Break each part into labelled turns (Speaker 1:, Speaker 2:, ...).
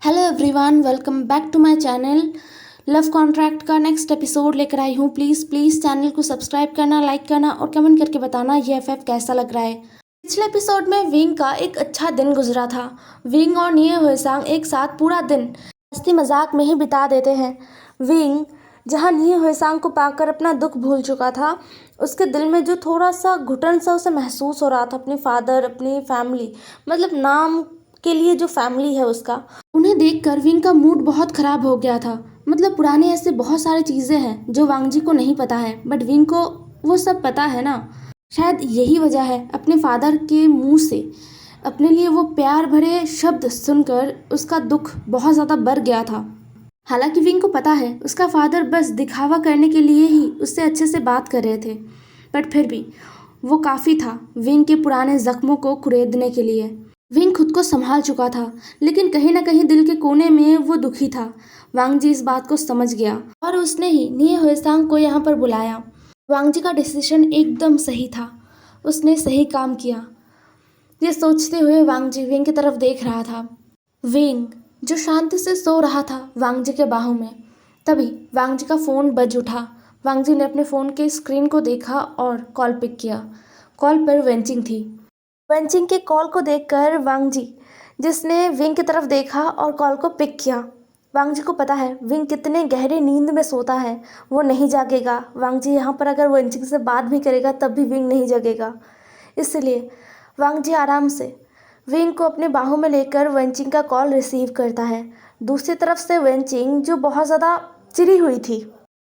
Speaker 1: Hello everyone, welcome back to my channel. Love contract का next episode लेकर आई हूँ। प्लीज़ चैनल को सब्सक्राइब करना, लाइक करना और कमेंट करके बताना ये एफएफ कैसा लग रहा है। पिछले एपिसोड में विंग का एक अच्छा दिन गुजरा था। विंग और निये हुएसांग एक साथ पूरा दिन मस्ती मजाक में ही बिता देते हैं। विंग जहाँ निये हुएसांग को पाकर अपना दुख भूल चुका था, उसके दिल में जो थोड़ा सा घुटन सा उसे महसूस हो रहा था अपने फादर, अपनी फैमिली, मतलब नाम के लिए जो फैमिली है उसका, उन्हें देखकर विंग का मूड बहुत ख़राब हो गया था। मतलब पुराने ऐसे बहुत सारी चीज़ें हैं जो वांगजी को नहीं पता है, बट विंग को वो सब पता है ना। शायद यही वजह है अपने फादर के मुंह से अपने लिए वो प्यार भरे शब्द सुनकर उसका दुख बहुत ज़्यादा बढ़ गया था। हालांकि विंग को पता है उसका फादर बस दिखावा करने के लिए ही उससे अच्छे से बात कर रहे थे, बट फिर भी वो काफ़ी था विंग के पुराने जख्मों को कुरेदने के लिए। विंग खुद को संभाल चुका था, लेकिन कहीं ना कहीं दिल के कोने में वो दुखी था। वांगजी इस बात को समझ गया और उसने ही निये हुएसांग को यहाँ पर बुलाया। वांगजी का डिसीजन एकदम सही था, उसने सही काम किया। ये सोचते हुए वांगजी विंग की तरफ देख रहा था। विंग जो शांति से सो रहा था वांगजी के बाहों में, तभी वांगजी का फ़ोन बज उठा। वांगजी ने अपने फ़ोन के स्क्रीन को देखा और कॉल पिक किया। कॉल पर वेंचिंग थी। वेंचिंग के कॉल को देखकर वांगजी जिसने विंग की तरफ देखा और कॉल को पिक किया। वांगजी को पता है विंग कितने गहरे नींद में सोता है, वो नहीं जागेगा। वांगजी यहाँ पर अगर वेंचिंग से बात भी करेगा तब भी विंग नहीं जगेगा। इसलिए वांगजी आराम से विंग को अपने बाहों में लेकर वेंचिंग का कॉल रिसीव करता है। दूसरी तरफ से वेंचिंग जो बहुत ज़्यादा चिरी हुई थी,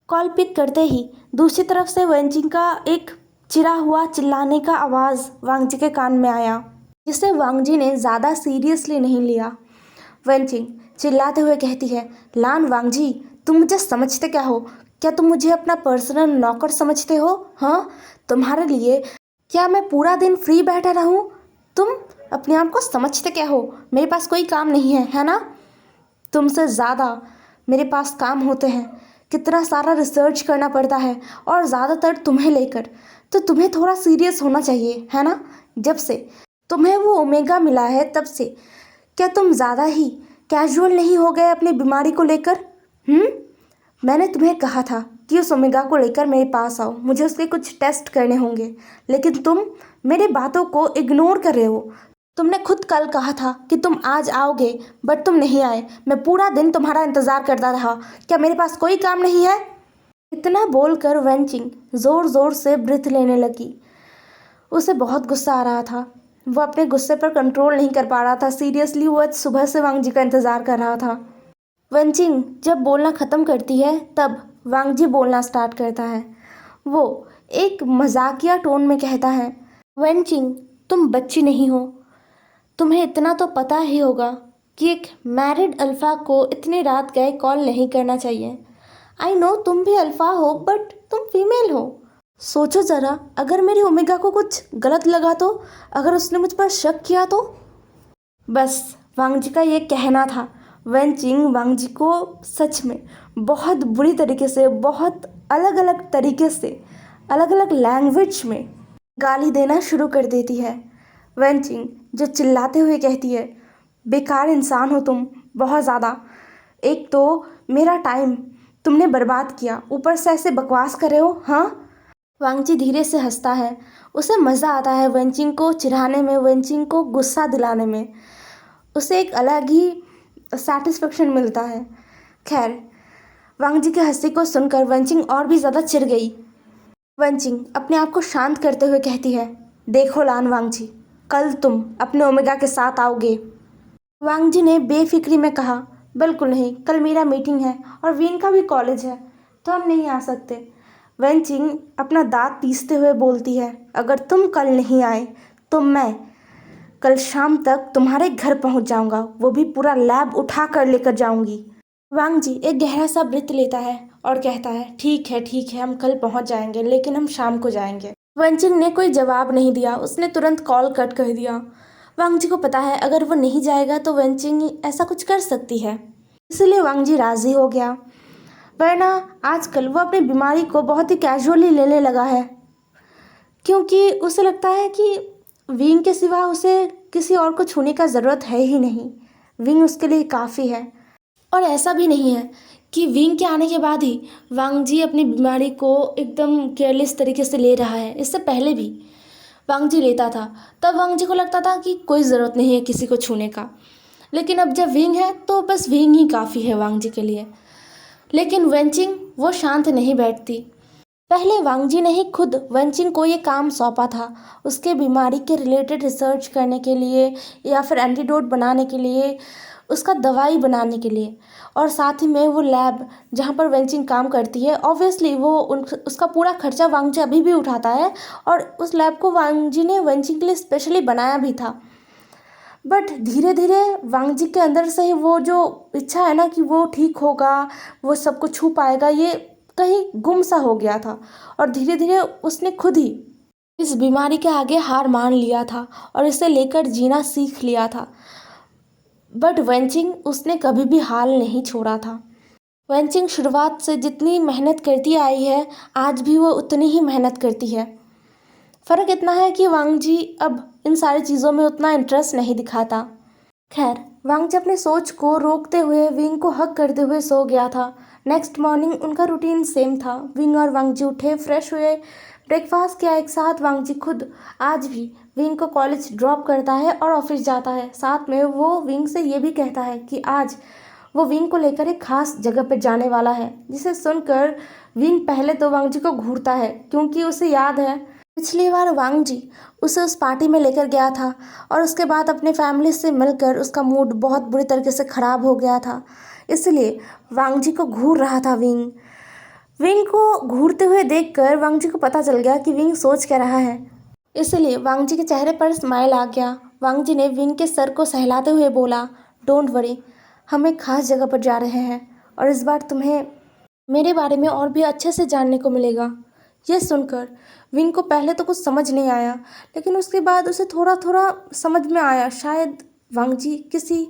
Speaker 1: कॉल पिक करते ही दूसरी तरफ से वेंचिंग का एक चिरा हुआ चिल्लाने का आवाज़ वांगजी के कान में आया, जिसे वांगजी ने ज़्यादा सीरियसली नहीं लिया। वेंचिंग चिल्लाते हुए कहती है, लान वांगजी, तुम मुझे समझते क्या हो? क्या तुम मुझे अपना पर्सनल नौकर समझते हो? हाँ, तुम्हारे लिए क्या मैं पूरा दिन फ्री बैठा रहूं? तुम अपने आप को समझते क्या हो? मेरे पास कोई काम नहीं है ना? तुमसे ज़्यादा मेरे पास काम होते हैं, कितना सारा रिसर्च करना पड़ता है और ज़्यादातर तुम्हें लेकर। तो तुम्हें थोड़ा सीरियस होना चाहिए, है ना? जब से तुम्हें वो ओमेगा मिला है तब से क्या तुम ज़्यादा ही कैजुअल नहीं हो गए अपनी बीमारी को लेकर? मैंने तुम्हें कहा था कि उस ओमेगा को लेकर मेरे पास आओ, मुझे उसके कुछ टेस्ट करने होंगे, लेकिन तुम मेरी बातों को इग्नोर कर रहे हो। तुमने खुद कल कहा था कि तुम आज आओगे, बट तुम नहीं आए। मैं पूरा दिन तुम्हारा इंतज़ार करता रहा। क्या मेरे पास कोई काम नहीं है? इतना बोलकर वेंचिंग ज़ोर ज़ोर से ब्रीथ लेने लगी। उसे बहुत गुस्सा आ रहा था। वो अपने गुस्से पर कंट्रोल नहीं कर पा रहा था। सीरियसली वो आज सुबह से वांगजी का इंतज़ार कर रहा था। वेंचिंग जब बोलना ख़त्म करती है तब वांगजी बोलना स्टार्ट करता है। वो एक मजाकिया टोन में कहता है, वेंचिंग, तुम बच्ची नहीं हो। तुम्हें इतना तो पता ही होगा कि एक मैरिड अल्फ़ा को इतनी रात गए कॉल नहीं करना चाहिए। आई नो तुम भी अल्फ़ा हो, बट तुम फीमेल हो। सोचो ज़रा, अगर मेरी ओमेगा को कुछ गलत लगा तो, अगर उसने मुझ पर शक किया तो। बस वांगजी का ये कहना था। वेंचिंग वांगजी को सच में बहुत बुरी तरीके से, बहुत अलग अलग तरीके से, अलग अलग लैंग्वेज में गाली देना शुरू कर देती है। वेंचिंग जो चिल्लाते हुए कहती है, बेकार इंसान हो तुम, बहुत ज़्यादा। एक तो मेरा टाइम तुमने बर्बाद किया, ऊपर से ऐसे बकवास कर रहे हो, हाँ? वांगजी धीरे से हंसता है। उसे मज़ा आता है वेंचिंग को चिढ़ाने में, वेंचिंग को गुस्सा दिलाने में। उसे एक अलग ही सेटिस्फेक्शन मिलता है। खैर, वांगजी की हंसी को सुनकर वेंचिंग और भी ज़्यादा चिढ़ गई। वेंचिंग अपने आप को शांत करते हुए कहती है, देखो लान वांगजी, कल तुम अपने ओमेगा के साथ आओगे। वांगजी ने बेफिक्री में कहा, बिल्कुल नहीं, कल मेरा मीटिंग है और वीन का भी कॉलेज है, तो हम नहीं आ सकते। वेंचिंग अपना दांत पीसते हुए बोलती है, अगर तुम कल नहीं आए तो मैं कल शाम तक तुम्हारे घर पहुंच जाऊंगा, वो भी पूरा लैब उठा कर लेकर जाऊंगी। वांगजी एक गहरा सा ब्रीथ लेता है और कहता है, ठीक है, हम कल पहुंच जाएंगे, लेकिन हम शाम को जाएंगे। वेंचिंग ने कोई जवाब नहीं दिया, उसने तुरंत कॉल कट कर दिया। वांगजी को पता है अगर वो नहीं जाएगा तो वेंचिंग ऐसा कुछ कर सकती है, इसलिए वांगजी राज़ी हो गया। वरना आजकल वो अपनी बीमारी को बहुत ही कैजुअली लेने लगा है, क्योंकि उसे लगता है कि वीन के सिवा उसे किसी और को छूने का ज़रूरत है ही नहीं। विंग उसके लिए काफ़ी है। और ऐसा भी नहीं है कि विंग के आने के बाद ही वांग जी अपनी बीमारी को एकदम केयरलेस तरीके से ले रहा है। इससे पहले भी वांग जी लेता था, तब वांग जी को लगता था कि कोई ज़रूरत नहीं है किसी को छूने का, लेकिन अब जब विंग है तो बस विंग ही काफ़ी है वांग जी के लिए। लेकिन वेंचिंग वो शांत नहीं बैठती। पहले वांग जी ने ही खुद वेंचिंग को ये काम सौंपा था, उसके बीमारी के रिलेटेड रिसर्च करने के लिए या फिर एंटीडोट बनाने के लिए, उसका दवाई बनाने के लिए। और साथ ही में वो लैब जहाँ पर वेंचिंग काम करती है, ऑब्वियसली वो उसका पूरा खर्चा वांग जी अभी भी उठाता है, और उस लैब को वांग जी ने वेंचिंग के लिए स्पेशली बनाया भी था। बट धीरे धीरे वांग जी के अंदर से ही वो जो इच्छा है ना कि वो ठीक होगा, वो सबको छू पाएगा, ये कहीं गुम सा हो गया था। और धीरे धीरे उसने खुद ही इस बीमारी के आगे हार मान लिया था और इसे लेकर जीना सीख लिया था। बट वेंचिंग उसने कभी भी हाल नहीं छोड़ा था। वेंचिंग शुरुआत से जितनी मेहनत करती आई है, आज भी वो उतनी ही मेहनत करती है। फ़र्क इतना है कि वांग जी अब इन सारी चीज़ों में उतना इंटरेस्ट नहीं दिखाता। खैर, वांग जी अपने सोच को रोकते हुए विंग को हग करते हुए सो गया था। नेक्स्ट मॉर्निंग उनका रूटीन सेम था। विंग और वांग जी उठे, फ्रेश हुए, ब्रेकफास्ट किया एक साथ। वांग जी खुद आज भी विंग को कॉलेज ड्रॉप करता है और ऑफिस जाता है। साथ में वो विंग से ये भी कहता है कि आज वो विंग को लेकर एक खास जगह पर जाने वाला है, जिसे सुनकर विंग पहले तो वांग जी को घूरता है, क्योंकि उसे याद है पिछली बार वांग जी उसे उस पार्टी में लेकर गया था और उसके बाद अपने फैमिली से मिलकर उसका मूड बहुत बुरी तरीके से ख़राब हो गया था। इसलिए वांग जी को घूर रहा था विंग। विंग को घूरते हुए देखकर वांग जी को पता चल गया कि विंग सोच क्या रहा है। इसलिए वांग जी के चेहरे पर स्माइल आ गया। वांग जी ने विंग के सर को सहलाते हुए बोला, डोंट वरी, हम एक खास जगह पर जा रहे हैं और इस बार तुम्हें मेरे बारे में और भी अच्छे से जानने को मिलेगा। यह सुनकर विंग को पहले तो कुछ समझ नहीं आया, लेकिन उसके बाद उसे थोड़ा थोड़ा समझ में आया। शायद वांग जी किसी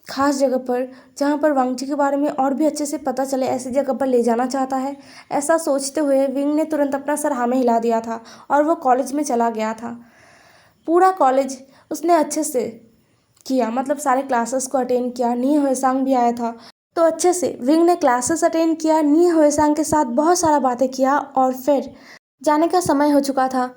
Speaker 1: खास जगह पर, जहाँ पर वांग जी के बारे में और भी अच्छे से पता चले, ऐसी जगह पर ले जाना चाहता है। ऐसा सोचते हुए विंग ने तुरंत अपना सर हाँ में हिला दिया था और वो कॉलेज में चला गया था। पूरा कॉलेज उसने अच्छे से किया, मतलब सारे क्लासेस को अटेंड किया। नी हुएसांग भी आया था तो अच्छे से विंग ने क्लासेस अटेंड किया, नी हुएसांग के साथ बहुत सारा बातें किया और फिर जाने का समय हो चुका था।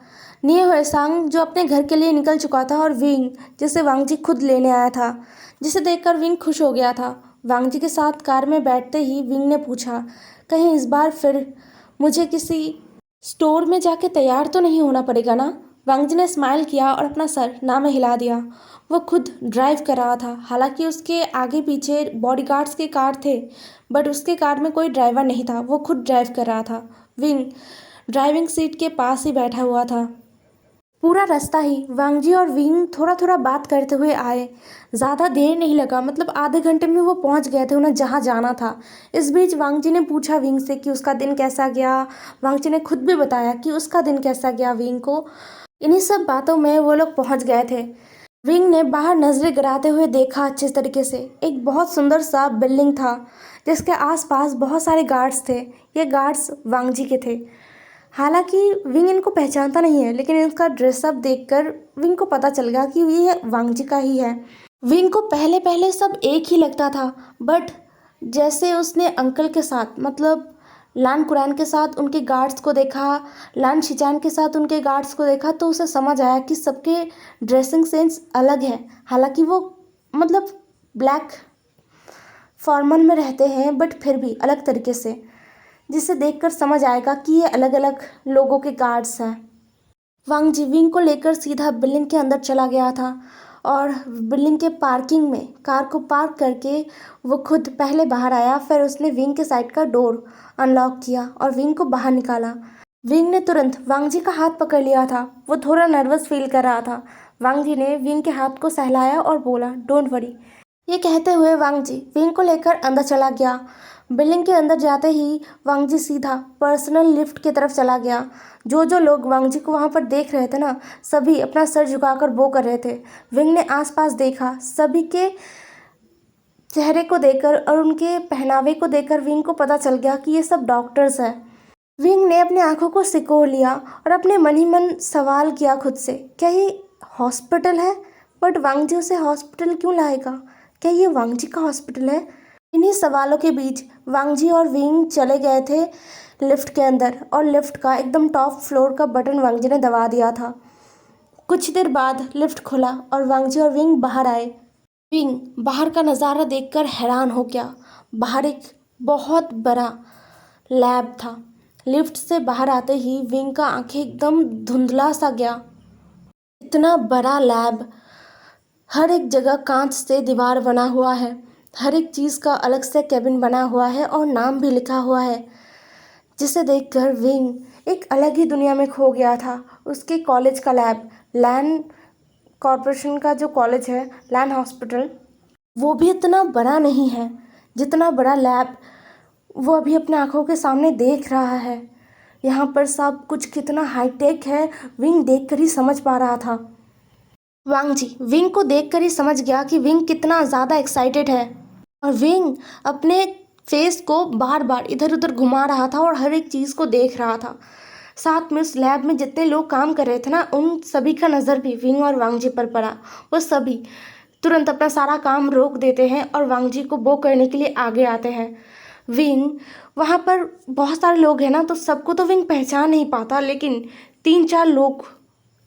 Speaker 1: नी हुएसांग जो अपने घर के लिए निकल चुका था और विंग जिसे वांग जी खुद लेने आया था, जिसे देखकर विंग खुश हो गया था। वांग जी के साथ कार में बैठते ही विंग ने पूछा, कहीं इस बार फिर मुझे किसी स्टोर में जाके तैयार तो नहीं होना पड़ेगा ना? वांग जी ने स्माइल किया और अपना सर ना में हिला दिया। वो खुद ड्राइव कर रहा था, हालांकि उसके आगे पीछे बॉडीगार्ड्स के कार थे, बट उसके कार में कोई ड्राइवर नहीं था, वो खुद ड्राइव कर रहा था। विंग ड्राइविंग सीट के पास ही बैठा हुआ था। पूरा रास्ता ही वांग जी और विंग थोड़ा थोड़ा बात करते हुए आए। ज़्यादा देर नहीं लगा, मतलब आधे घंटे में वो पहुंच गए थे उन्हें जहां जाना था। इस बीच वांग जी ने पूछा विंग से कि उसका दिन कैसा गया। वांग जी ने खुद भी बताया कि उसका दिन कैसा गया विंग को। इन्हीं सब बातों में वो लोग पहुंच गए थे। विंग ने बाहर नजरें गिराते हुए देखा अच्छे तरीके से। एक बहुत सुंदर सा बिल्डिंग था जिसके आसपास बहुत सारे गार्ड्स थे। ये गार्ड्स वांग जी के थे। हालांकि विंग इनको पहचानता नहीं है, लेकिन इनका ड्रेसअप देखकर विंग को पता चल गया कि ये वांग जी का ही है। विंग को पहले पहले सब एक ही लगता था, बट जैसे उसने अंकल के साथ, मतलब लान कुरान के साथ उनके गार्ड्स को देखा, लान शिचान के साथ उनके गार्ड्स को देखा, तो उसे समझ आया कि सबके ड्रेसिंग सेंस अलग है। हालांकि वो मतलब ब्लैक फॉर्मल में रहते हैं, बट फिर भी अलग तरीके से, जिसे देखकर समझ आएगा कि ये अलग अलग लोगों के गार्ड्स हैं। वांग जी विंग को लेकर सीधा बिल्डिंग के अंदर चला गया था और बिल्डिंग के पार्किंग में कार को पार्क करके वो खुद पहले बाहर आया। फिर उसने विंग के साइड का डोर अनलॉक किया और विंग को बाहर निकाला। विंग ने तुरंत वांग जी का हाथ पकड़ लिया था। वो थोड़ा नर्वस फील कर रहा था। वांग जी ने विंग के हाथ को सहलाया और बोला, डोंट वरी। ये कहते हुए वांग जी विंग को लेकर अंदर चला गया। बिल्डिंग के अंदर जाते ही वांग जी सीधा पर्सनल लिफ्ट की तरफ चला गया। जो लोग वांग जी को वहाँ पर देख रहे थे ना, सभी अपना सर झुकाकर बो कर रहे थे। विंग ने आसपास देखा, सभी के चेहरे को देखकर और उनके पहनावे को देखकर विंग को पता चल गया कि ये सब डॉक्टर्स हैं। विंग ने अपनी आंखों को सिकोड़ लिया और अपने मन ही मन सवाल किया खुद से, क्या ये हॉस्पिटल है? बट वांग जी उसे हॉस्पिटल क्यों लाएगा? क्या ये वांगजी का हॉस्पिटल है? इन्हीं सवालों के बीच वांगजी और विंग चले गए थे लिफ्ट के अंदर, और लिफ्ट का एकदम टॉप फ्लोर का बटन वांगजी ने दबा दिया था। कुछ देर बाद लिफ्ट खुला और वांगजी और विंग बाहर आए। विंग बाहर का नज़ारा देखकर हैरान हो गया। बाहर एक बहुत बड़ा लैब था। लिफ्ट से बाहर आते ही विंग का आंखें एकदम धुंधला सा गया। इतना बड़ा लैब, हर एक जगह कांच से दीवार बना हुआ है, हर एक चीज़ का अलग से केबिन बना हुआ है और नाम भी लिखा हुआ है, जिसे देखकर विंग एक अलग ही दुनिया में खो गया था। उसके कॉलेज का लैब, लैन कॉरपोरेशन का जो कॉलेज है, लैन हॉस्पिटल, वो भी इतना बड़ा नहीं है जितना बड़ा लैब वो अभी अपने आंखों के सामने देख रहा है। यहाँ पर सब कुछ कितना हाईटेक है, विंग देखकर ही समझ पा रहा था। वांगजी विंग को देखकर ही समझ गया कि विंग कितना ज़्यादा एक्साइटेड है, और विंग अपने फेस को बार बार इधर उधर घुमा रहा था और हर एक चीज़ को देख रहा था। साथ में उस लैब में जितने लोग काम कर रहे थे ना, उन सभी का नज़र भी विंग और वांगजी पर पड़ा। वो सभी तुरंत अपना सारा काम रोक देते हैं और वांगजी को बो करने के लिए आगे आते हैं। विंग, वहाँ पर बहुत सारे लोग हैं ना, तो सबको तो विंग पहचान नहीं पाता, लेकिन 3-4 लोग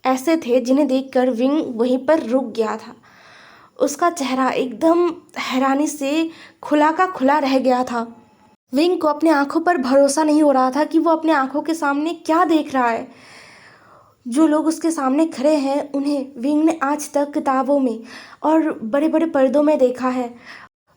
Speaker 1: ऐसे थे जिन्हें देखकर विंग वहीं पर रुक गया था। उसका चेहरा एकदम हैरानी से खुला का खुला रह गया था। विंग को अपने आंखों पर भरोसा नहीं हो रहा था कि वो अपने आंखों के सामने क्या देख रहा है। जो लोग उसके सामने खड़े हैं उन्हें विंग ने आज तक किताबों में और बड़े बड़े पर्दों में देखा है।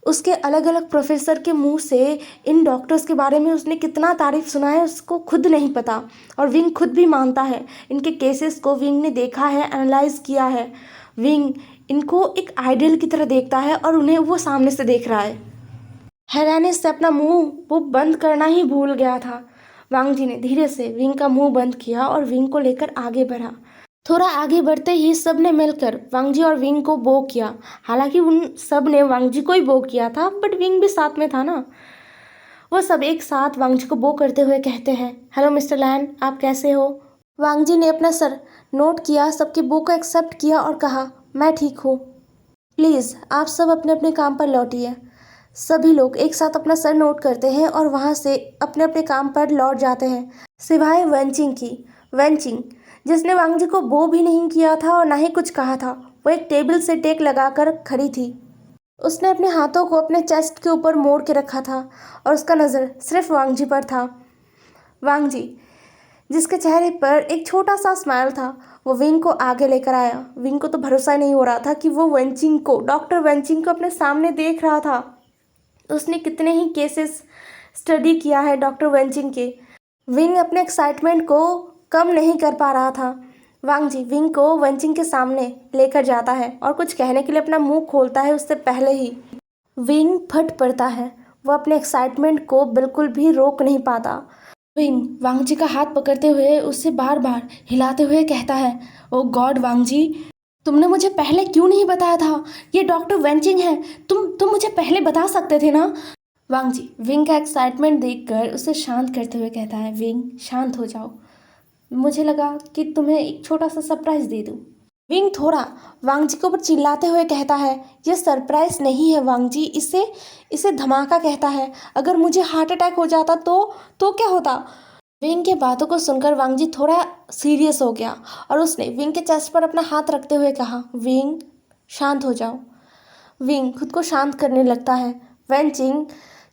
Speaker 1: उसके अलग अलग प्रोफेसर के मुंह से इन डॉक्टर्स के बारे में उसने कितना तारीफ सुना है उसको खुद नहीं पता, और विंग खुद भी मानता है। इनके केसेस को विंग ने देखा है, एनालाइज किया है। विंग इनको एक आइडल की तरह देखता है और उन्हें वो सामने से देख रहा है। हैरानी से अपना मुंह वो बंद करना ही भूल गया था। वांगजी ने धीरे से विंग का मुंह बंद किया और विंग को लेकर आगे बढ़ा। थोड़ा आगे बढ़ते ही सब ने मिलकर वांगजी और विंग को बो किया। हालांकि उन सब ने वांगजी को ही बो किया था, बट विंग भी साथ में था ना। वो सब एक साथ वांगजी को बो करते हुए कहते हैं, हेलो मिस्टर लैन, आप कैसे हो? वांगजी ने अपना सर नोट किया, सबके बो को एक्सेप्ट किया और कहा, मैं ठीक हूँ। प्लीज़ आप सब अपने अपने काम पर लौटिए। सभी लोग एक साथ अपना सर नोट करते हैं और वहाँ से अपने अपने काम पर लौट जाते हैं, सिवाय वेंचिंग की। वेंचिंग, जिसने वांगजी को बो भी नहीं किया था और ना ही कुछ कहा था, वो एक टेबल से टेक लगाकर खड़ी थी। उसने अपने हाथों को अपने चेस्ट के ऊपर मोड़ के रखा था और उसका नज़र सिर्फ वांगजी पर था। वांगजी, जिसके चेहरे पर एक छोटा सा स्माइल था, वो विंग को आगे लेकर आया। विंग को तो भरोसा ही नहीं हो रहा था कि वो वेंचिंग को, डॉक्टर वेंचिंग को अपने सामने देख रहा था। उसने कितने ही केसेस स्टडी किया है डॉक्टर वेंचिंग के। विंग अपने एक्साइटमेंट को कम नहीं कर पा रहा था। वांगजी विंग को वेंचिंग के सामने लेकर जाता है और कुछ कहने के लिए अपना मुंह खोलता है, उससे पहले ही विंग फट पड़ता है। वो अपने एक्साइटमेंट को बिल्कुल भी रोक नहीं पाता। विंग वांगजी का हाथ पकड़ते हुए उससे बार बार हिलाते हुए कहता है, ओ गॉड वांगजी, तुमने मुझे पहले क्यों नहीं बताया था? ये डॉक्टर वेंचिंग है, तुम मुझे पहले बता सकते थे ना। वांगजी विंग का एक्साइटमेंट देखकर उसे शांत करते हुए कहता है, विंग शांत हो जाओ, मुझे लगा कि तुम्हें एक छोटा सा सरप्राइज दे दूँ। विंग थोड़ा वांगजी के ऊपर चिल्लाते हुए कहता है, यह सरप्राइज नहीं है वांगजी, इसे धमाका कहता है। अगर मुझे हार्ट अटैक हो जाता तो क्या होता? विंग के बातों को सुनकर वांगजी थोड़ा सीरियस हो गया और उसने विंग के चेस्ट पर अपना हाथ रखते हुए कहा, विंग शांत हो जाओ। विंग खुद को शांत करने लगता है। वेंचिंग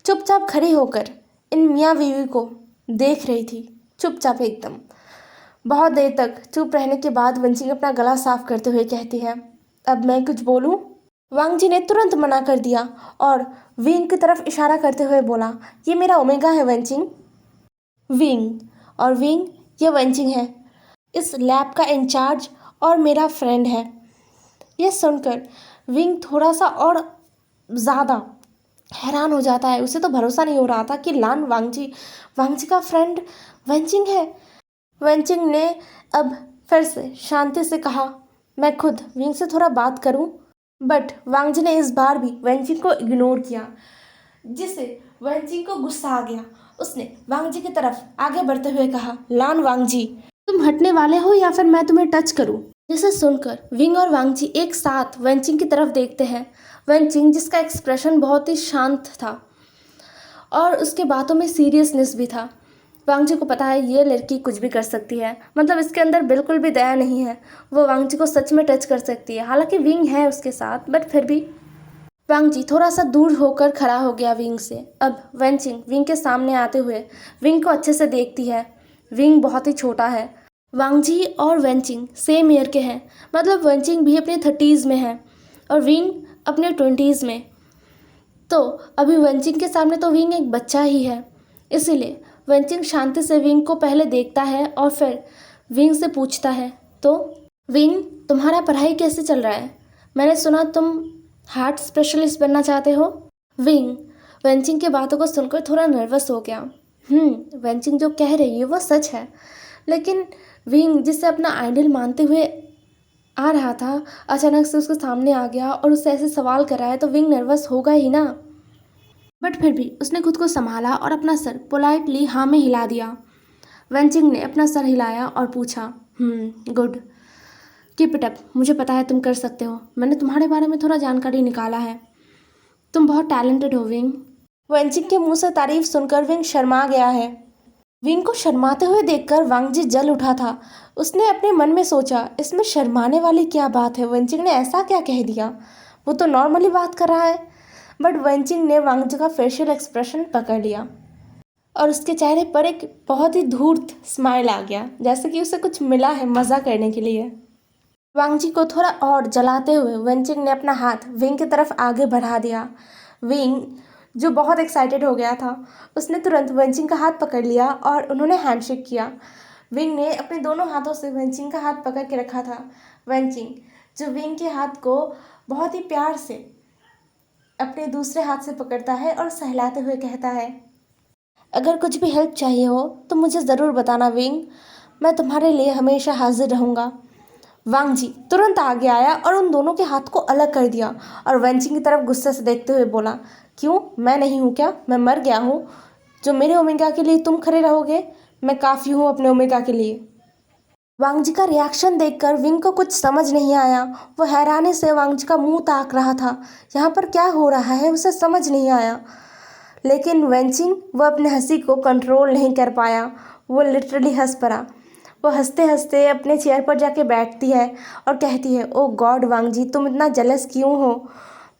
Speaker 1: चुपचाप खड़ी होकर इन मियाँ बीवी को देख रही थी, चुपचाप एकदम। बहुत देर तक चुप रहने के बाद वेंचिंग अपना गला साफ करते हुए कहती है, अब मैं कुछ बोलूं? वांगजी ने तुरंत मना कर दिया और विंग की तरफ इशारा करते हुए बोला, ये मेरा ओमेगा है वेंचिंग। विंग, और विंग ये वेंचिंग है, इस लैब का इंचार्ज और मेरा फ्रेंड है। यह सुनकर विंग थोड़ा सा और ज़्यादा हैरान हो जाता है। उसे तो भरोसा नहीं हो रहा था कि लान वांगजी का फ्रेंड वेंचिंग है। वेंचिंग ने अब फिर से शांति से कहा, मैं खुद विंग से थोड़ा बात करूं? बट वांगजी ने इस बार भी वेंचिंग को इग्नोर किया, जिससे वेंचिंग को गुस्सा आ गया। उसने वांगजी की तरफ आगे बढ़ते हुए कहा, लान वांगजी, तुम हटने वाले हो या फिर मैं तुम्हें टच करूं? जिसे सुनकर विंग और वांगजी एक साथ वेंचिंग की तरफ देखते हैं। वेंचिंग जिसका एक्सप्रेशन बहुत ही शांत था और उसके बातों में सीरियसनेस भी था। वांगजी को पता है ये लड़की कुछ भी कर सकती है, मतलब इसके अंदर बिल्कुल भी दया नहीं है, वो वांगजी को सच में टच कर सकती है। हालांकि विंग है उसके साथ, बट फिर भी वांगजी थोड़ा सा दूर होकर खड़ा हो गया विंग से। अब वेंचिंग विंग के सामने आते हुए विंग को अच्छे से देखती है। विंग बहुत ही छोटा है। वांगजी और वेंचिंग सेम ईयर के हैं, मतलब वेंचिंग भी अपने 30s में है और विंग अपने 20s में। तो अभी वेंचिंग के सामने तो विंग एक बच्चा ही है, इसीलिए वेंचिंग शांति से विंग को पहले देखता है और फिर विंग से पूछता है, तो विंग तुम्हारा पढ़ाई कैसे चल रहा है? मैंने सुना तुम हार्ट स्पेशलिस्ट बनना चाहते हो। विंग वेंचिंग की बातों को सुनकर थोड़ा नर्वस हो गया। वेंचिंग जो कह रही है वो सच है, लेकिन विंग जिसे अपना आइडल मानते हुए आ रहा था अचानक से उसके सामने आ गया और उससे ऐसे सवाल कर रहा है, तो विंग नर्वस होगा ही ना। बट फिर भी उसने खुद को संभाला और अपना सर पोलाइटली हाँ में हिला दिया। वेंचिंग ने अपना सर हिलाया और पूछा, गुड, कीप इट अप, मुझे पता है तुम कर सकते हो। मैंने तुम्हारे बारे में थोड़ा जानकारी निकाला है, तुम बहुत टैलेंटेड हो विंग। वेंचिंग के मुंह से तारीफ सुनकर विंग शर्मा गया है। विंग को शर्माते हुए देखकर वांगजी जल उठा था। उसने अपने मन में सोचा, इसमें शर्माने वाली क्या बात है, वेंचिंग ने ऐसा क्या कह दिया, वो तो नॉर्मली बात कर रहा है। बट वेंचिंग ने वांगजी का फेशियल एक्सप्रेशन पकड़ लिया और उसके चेहरे पर एक बहुत ही धूर्त स्माइल आ गया, जैसे कि उसे कुछ मिला है मज़ा करने के लिए। वांगजी को थोड़ा और जलाते हुए वेंचिंग ने अपना हाथ विंग की तरफ आगे बढ़ा दिया। विंग जो बहुत एक्साइटेड हो गया था, उसने तुरंत वेंचिंग का हाथ पकड़ लिया और उन्होंने हैंडशेक किया। विंग ने अपने दोनों हाथों से वेंचिंग का हाथ पकड़ के रखा था। वेंचिंग जो विंग के हाथ को बहुत ही प्यार से अपने दूसरे हाथ से पकड़ता है और सहलाते हुए कहता है, अगर कुछ भी हेल्प चाहिए हो तो मुझे ज़रूर बताना विंग, मैं तुम्हारे लिए हमेशा हाजिर रहूँगा। वांगजी तुरंत आगे आया और उन दोनों के हाथ को अलग कर दिया और वेंचिंग की तरफ गुस्से से देखते हुए बोला, क्यों, मैं नहीं हूँ क्या? मैं मर गया हूँ जो मेरे ओमेगा के लिए तुम खड़े रहोगे? मैं काफ़ी हूँ अपने ओमेगा के लिए। वांगजी का रिएक्शन देखकर विंग को कुछ समझ नहीं आया। वो हैरानी से वांगजी का मुंह ताक रहा था। यहाँ पर क्या हो रहा है उसे समझ नहीं आया। लेकिन वेंचिंग वो अपने हंसी को कंट्रोल नहीं कर पाया। वो लिटरली हंस पड़ा। वो हंसते हंसते अपने चेयर पर जाके बैठती है और कहती है, ओ गॉड वांगजी, तुम इतना जेलस क्यों हो?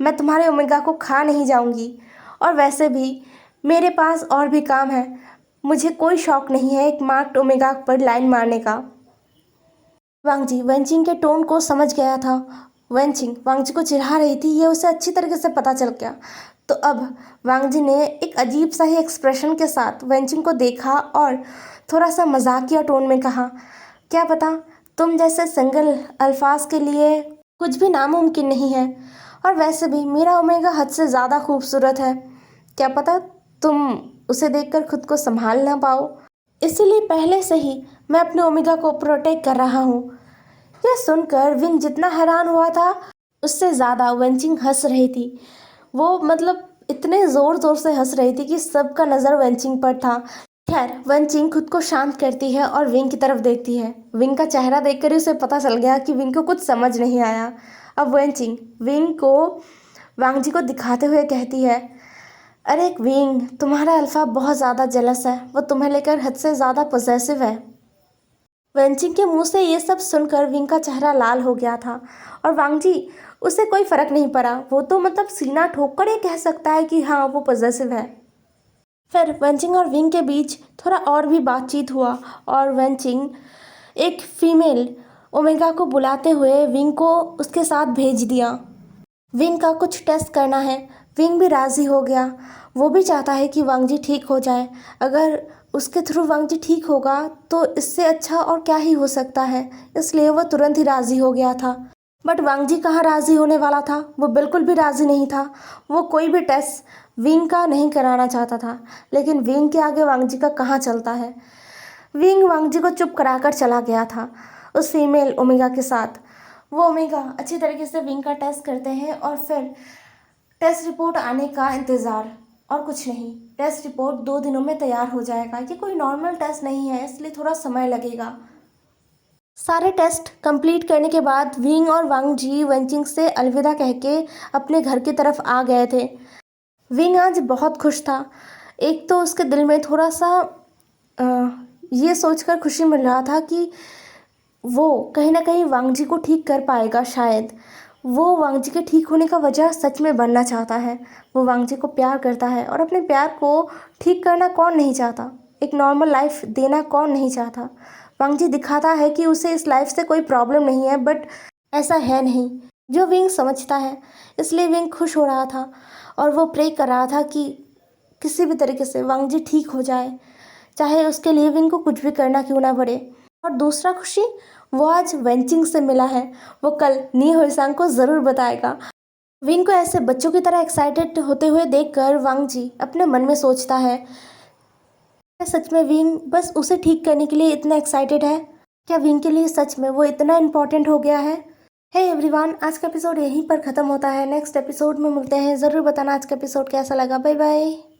Speaker 1: मैं तुम्हारे ओमेगा को खा नहीं जाऊंगी, और वैसे भी मेरे पास और भी काम है। मुझे कोई शौक नहीं है एक मार्क्ड ओमेगा पर लाइन मारने का। वांगजी वेंचिंग के टोन को समझ गया था। वेंचिंग वांगजी को चिढ़ा रही थी, ये उसे अच्छी तरीके से पता चल गया। तो अब वांगजी ने एक अजीब सा ही एक्सप्रेशन के साथ वेंचिंग को देखा और थोड़ा सा मजाकिया टोन में कहा, क्या पता तुम जैसे सिंगल अल्फाज के लिए कुछ भी नामुमकिन नहीं है, और वैसे भी मेरा ओमेगा हद से ज़्यादा खूबसूरत है। क्या पता तुम उसे देखकर खुद को संभाल ना पाओ, इसीलिए पहले से ही मैं अपने ओमेगा को प्रोटेक्ट कर रहा हूँ। यह सुनकर विंग जितना हैरान हुआ था उससे ज़्यादा वेंचिंग हंस रही थी। वो मतलब इतने ज़ोर ज़ोर से हंस रही थी कि सबका नज़र वेंचिंग पर था। खैर वेंचिंग खुद को शांत करती है और विंग की तरफ देखती है। विंग का चेहरा देखकर ही उसे पता चल गया कि विंग को कुछ समझ नहीं आया। अब वेंचिंग विंग को वांगजी को दिखाते हुए कहती है, अरे विंग, तुम्हारा अल्फा बहुत ज़्यादा जेलस है, वो तुम्हें लेकर हद से ज़्यादा पॉसेसिव है। वेंचिंग के मुंह से ये सब सुनकर विंग का चेहरा लाल हो गया था और वांगजी उसे कोई फ़र्क नहीं पड़ा। वो तो मतलब सीना ठोक कर ये कह सकता है कि हाँ वो पॉसेसिव है। फिर वेंचिंग और विंग के बीच थोड़ा और भी बातचीत हुआ और वेंचिंग एक फीमेल ओमेगा को बुलाते हुए विंग को उसके साथ भेज दिया। विंग का कुछ टेस्ट करना है। विंग भी राज़ी हो गया। वो भी चाहता है कि वांगजी ठीक हो जाए। अगर उसके थ्रू वांगजी ठीक होगा तो इससे अच्छा और क्या ही हो सकता है, इसलिए वो तुरंत ही राज़ी हो गया था। बट वांगजी कहाँ राज़ी होने वाला था, वो बिल्कुल भी राज़ी नहीं था। वो कोई भी टेस्ट विंग का नहीं कराना चाहता था, लेकिन विंग के आगे वांगजी का कहाँ चलता है। विंग वांगजी को चुप कराकर चला गया था उस फीमेल ओमेगा के साथ। वो ओमेगा अच्छी तरीके से विंग का टेस्ट करते हैं और फिर टेस्ट रिपोर्ट आने का इंतज़ार, और कुछ नहीं। टेस्ट रिपोर्ट 2 दिनों में तैयार हो जाएगा। ये कोई नॉर्मल टेस्ट नहीं है, इसलिए थोड़ा समय लगेगा। सारे टेस्ट कंप्लीट करने के बाद विंग और वांग जी वेंचिंग से अलविदा कह के अपने घर की तरफ आ गए थे। विंग आज बहुत खुश था। एक तो उसके दिल में थोड़ा सा ये सोचकर खुशी मिल रहा था कि वो कहीं ना कहीं वांग जी को ठीक कर पाएगा शायद। वो वांग जी के ठीक होने का वजह सच में बनना चाहता है। वो वांग जी को प्यार करता है और अपने प्यार को ठीक करना कौन नहीं चाहता, एक नॉर्मल लाइफ देना कौन नहीं चाहता। वांग जी दिखाता है कि उसे इस लाइफ से कोई प्रॉब्लम नहीं है, बट ऐसा है नहीं जो विंग समझता है। इसलिए विंग खुश हो रहा था और वो प्रे कर रहा था कि किसी भी तरीके से वांग जी ठीक हो जाए, चाहे उसके लिए विंग को कुछ भी करना क्यों ना पड़े। और दूसरा खुशी, वो आज वेंचिंग से मिला है। वो कल नी होइसांग को ज़रूर बताएगा। विंग को ऐसे बच्चों की तरह एक्साइटेड होते हुए देखकर वांग जी अपने मन में सोचता है, क्या सच में विंग बस उसे ठीक करने के लिए इतना एक्साइटेड है? क्या विंग के लिए सच में वो इतना इम्पोर्टेंट हो गया है? हे एवरीवन, आज का एपिसोड यहीं पर ख़त्म होता है। नेक्स्ट एपिसोड में मिलते हैं। ज़रूर बताना आज का एपिसोड कैसा लगा। Bye bye.